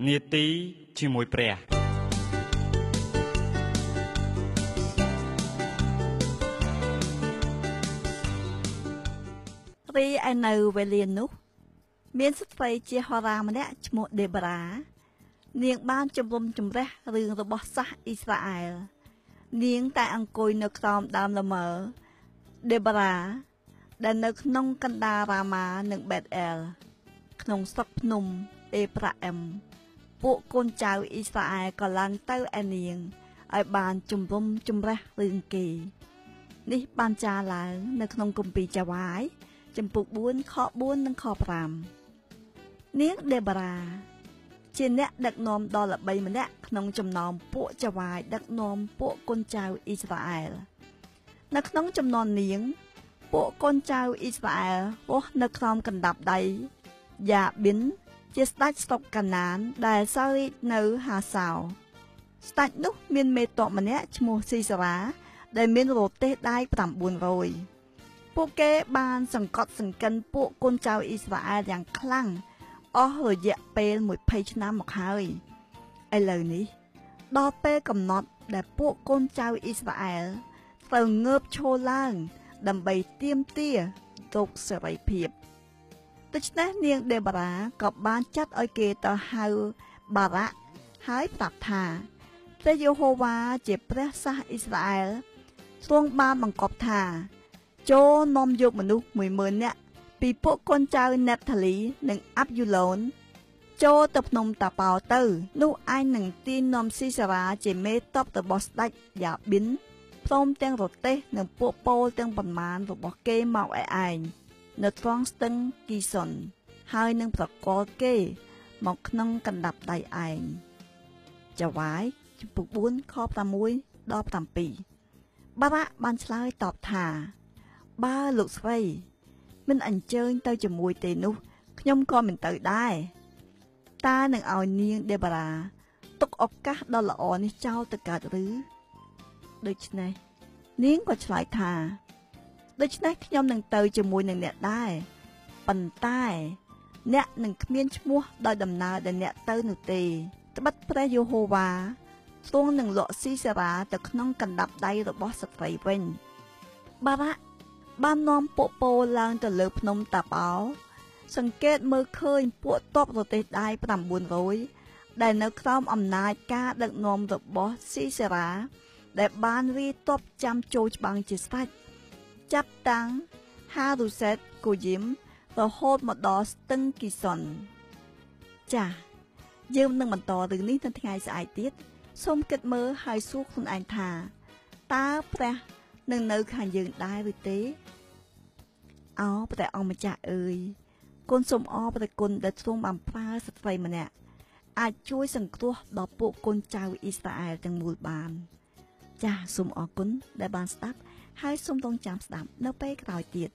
នាទីជាមួយព្រះរីឯនៅវេលានោះមានស្ត្រីជាហោរាម្នាក់ឈ្មោះដេបរ៉ានាងបានជំរុំជម្រះរឿងរបស់សាសអ៊ីស្រាអែលនាងតែអង្គុយនៅក្រោមដើមល្មើដេបរ៉ាដែលនៅក្នុងកណ្ដាលរ៉ាម៉ានិងបេតអែលក្នុងស្រុកភ្នំអេប្រាអឹមពួកកូនចៅអ៊ីស្រាអែលក៏ឡើងទៅឯនាងឲ្យបានជំរុំជម្រះរឿងគេនេះបានចារឡើងនៅក្នុងគម្ពីរចៅហ្វាយចំពុក4ខ4និងខ5នាងដេបរ៉ាជាអ្នកដឹកនាំដ៏ល្បីម្នាក់ក្នុងចំណោមពួកចៅហ្វាយដឹកនាំពួកកូនចៅអ៊ីស្រាអែលនៅក្នុងចំណោមនាងពួកកូនចៅអ៊ីស្រាអែលរស់នៅក្រោមកណ្ដាប់ដៃយ៉ាប៊ីនជាស្ដេចស្រុកកាណានដែលសោយរាជ្យនៅហាសោស្ដេចនោះមានមេទ័ពម្នាក់ឈ្មោះស៊ីសារ៉ាដែលមានរទេះដៃ900ពួកគេបានសង្កត់សង្កិនពួកកូនចៅអ៊ីស្រាអែលយ៉ាងខ្លាំងអស់រយៈពេល20ឆ្នាំមកហើយឥឡូវនេះដល់ពេលកំណត់ដែលពួកកូនចៅអ៊ីស្រាអែលត្រូវងើបឈរឡើងដើម្បីទាមទារទុកសេរីភាពដូច្នេះនាងដេបរ៉ាក៏បានចាត់ឲ្យគេទៅហៅបារ៉ាក់ហើយប្រាប់ថាព្រះយេហូវ៉ាជាព្រះសាសអ៊ីស្រាអែលទ្រង់បានបង្គាប់ថាចូលនាំយកមនុស្ស10000នាក់ពីពួកកូនចៅណេបថាលីនិងអាប់យូឡូនចូលទៅភ្នំតាប៉ោទៅនោះឯងនឹងទាញនាំស៊ីសារ៉ាជាមេទ័ពរបស់ស្ដេចយ៉ាប៊ីនព្រមទាំងរទេះនិងពួកពោលទាំងប៉ុន្មានរបស់គេមកឯឯងនៅត្រង់ស្ទឹងគីសុនហើយនឹងប្រកល់គេមកក្នុងកណ្ដាប់ដៃឯងចៅហ្វាយចំពុក4ខ6ដល់7បារ៉ាក់បានឆ្លើយតបថាបើលោកស្រីមិនអញ្ជើញទៅជាមួយទេនោះខ្ញុំក៏មិនទៅដែរតើនឹងឲ្យនាងដេបរ៉ាទុកឱកាសដ៏ល្អនេះចោលទៅកើតឬដូច្នេះនាងក៏ឆ្លើយថាដូច្នេះខ្ញុំនឹងទៅជាមួយនឹងអ្នកដែរប៉ុន្តែអ្នកនឹងគ្មានឈ្មោះដោយដំណើរដែលអ្នកទៅនោះទេត្បិតព្រះយេហូវ៉ាទ្រង់នឹងលក់ស៊ីសារ៉ាទៅក្នុងកណ្ដាប់ដៃរបស់ស្ត្រីវិញបារ៉ាក់បាននាំពួកពោលឡើងទៅលើភ្នំតាប៉ោសង្កេតមើលឃើញពួកទ័ពរទេះដៃ900ដែលនៅក្រោមអំណាចការដឹកនាំរបស់ស៊ីសារ៉ាដែលបានរាយទ័ពចាំចូលច្បាំងជាស្រេចចាប់តាំងហារូសេតកូយីមរហូតមកដល់ស្ទឹងគីសុនចា៎យើងនឹងបន្តរឿងនេះនៅថ្ងៃស្អែកទៀតសូមគិតមើលហើយសួរខ្លួនឯងថាតើព្រះនឹងនៅខាងយើងដែរឬទេអោព្រះអង្គម្ចាស់អើយគុណសូមអរព្រះគុណដែលទ្រង់បានប្រើស្ត្រីម្នាក់អាចជួយសង្គ្រោះដល់ពួកកូនចៅអ៊ីស្រាអែលទាំងមូលបានចា៎សូមអរគុណដែលបានស្ដាប់ហើយសូមរងចាំស្ដាប់នៅពេលក្រោយទៀត